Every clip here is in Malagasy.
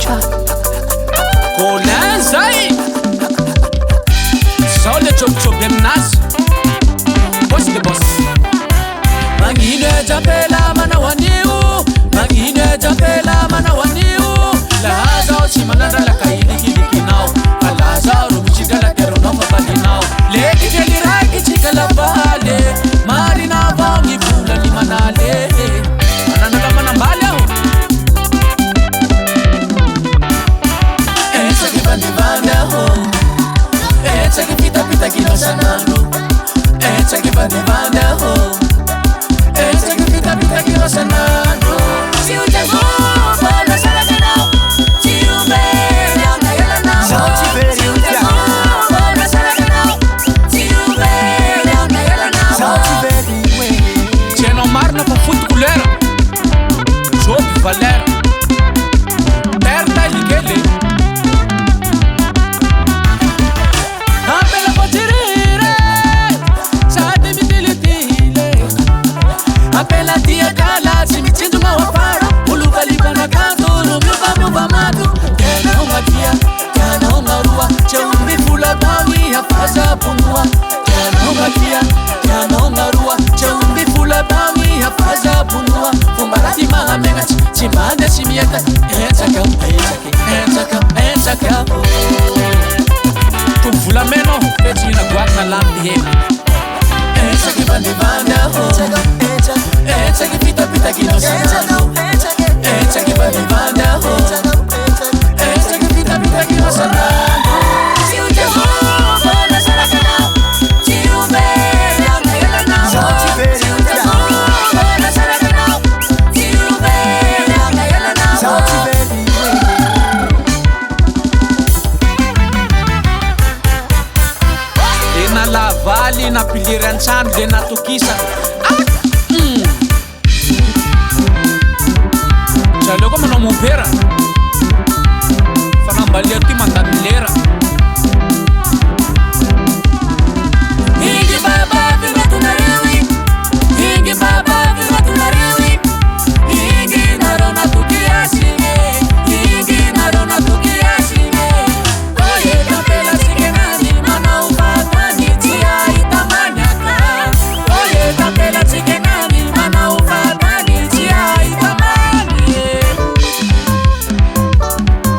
track. Colin zay zao le tsobitroby aminazy boss de boss. Magnino e japela manao anio, magnino e japela manao anio. Laha zao tsy manandralaka ilikilikinao, fa laha zao ro mitsidralakeronao fa valinao. Leky kely raiky tsika lavaly, marina avao gny vola limanaly. Mananala manambaly aho etsaky vandivandy aho, etsaky pitapitakinao sanandro. Etsaky vandivandy aho, etsaky pitapitakinao sanandro. Si o Jehovah nasarakanao, si o vele ao naelanao. Si o Jehovah nasarakanao, si o vele ao naelanao. Tianao marina fa foty kolera, joby valera, perta ligele. Apela potirire, sady mitilitile. Apela tia kala, tsy mitsinjo mawafara. Olo valibana kanto, no miova mato. Tianao matia, tianao marua, tsy omby vola bawi hafaza punua. Tianao matia, tianao marua, tsy omby vola bawi hafaza punua. Fombarati mahamena, tsy manda sy mieta. Etsaka, etsaka, etsaka, etsaka. Vola meno, fetsy inagoakina lamby hena. Etsaky vandivandy aho, etsaky pitapitakinao sanandro. Etsaky vandivandy aho, etsaky pitapitakinao sanandro. Si o Jehovah nasarakanao, si o vele ao naelanao. Si o Jehovah nasarakanao, si o vele ao naelanao. Na lavaly na piliry antrano le natokisa. Zaleo koa manao mopera, fanambalia ty mandany lera. Ingy baba viratonareo, ingy baba viratonareo, ingy nareo natokiasine, ingy nareo natokiasine. Oye kapela sikenani manao vatani tia itamanyaka. Oye kapela sikenani manao vatani tia itamany.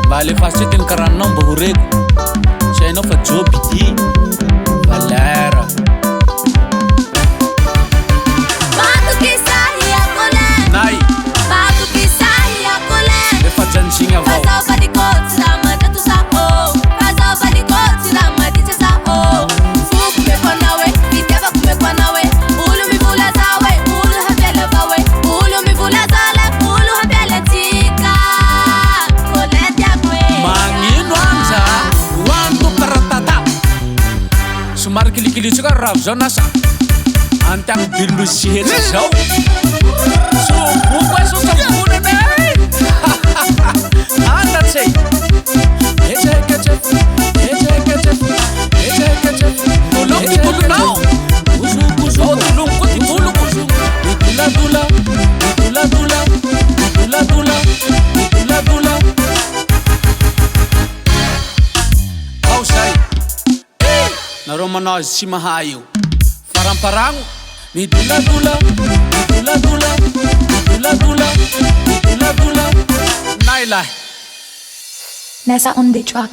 Mbale fasitiny karanao mba horeko, tsy hainao fa joby ty valera. Nay efa janitsigny avao. Magnino anja hoanto karatata, somary kilikili tsika ravo zao nasa antiagny bilolo sy hetsa zao. Soboko e sosavonana andatsay. Etseketsef, etseketsef, etseketsef. Tolongo ty tolonao, ao tolongo koa ty tolongo. Mitoladula, mitoladula, mitoladula, mitoladula. Ao zay nareo manao azy tsy mahay io. Faramparagno midoladula, midoladula, midoladula, midoladula. Nay lahy Nessa on the track.